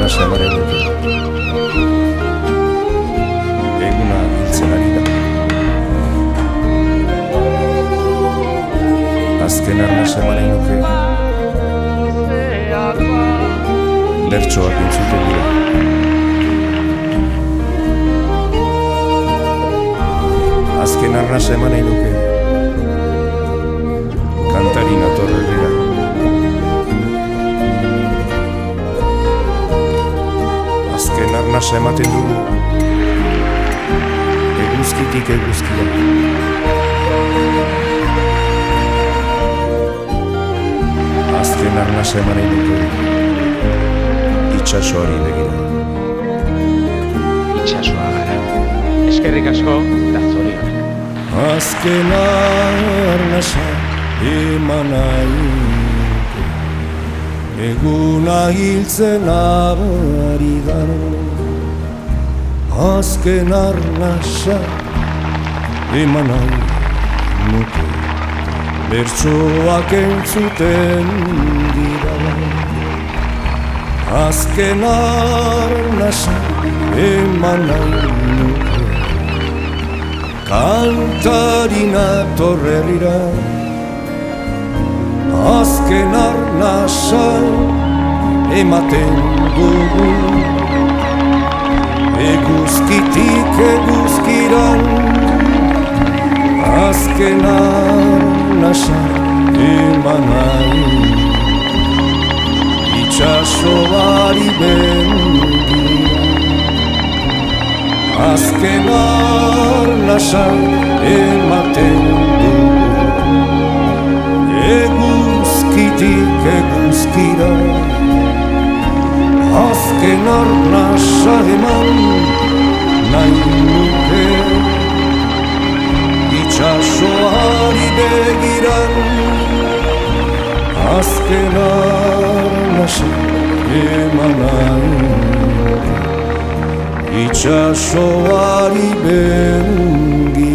arnasa emaren nuke. Eguna hiltzen ari da. Azken arnasa emaren nuke. Bertsoak entzuten dira. Azken arnasa eman nahi nuke. Kantari nator herrira. Azken arnasa ematen dugu. Eguzkitik eguzkira. Azken arnasa eman nahi nuke. Itxasoari begira. Itxasoa gara. Eskerrik asko da zorionak. Azken arnasa eman nahi nuke. Eguna hiltzen ari da. Azken arnasa eman nahi nuke. Bertsoak entzuten dira. Azken arnasa eman nahi nuke. Kantari nator herrira. Azken arnasa ematen dugu. Eguzkitik eguzkiran. Azken arnasa eman nahi nuke. Itxasoari begira. Azken arnasa ematen dugu. Eguzkitik eguzkira. Azken arnasa eman nahi nuke. Itxasoari begira. Azken arnasa eman nahi nuke. Itxasoari begira.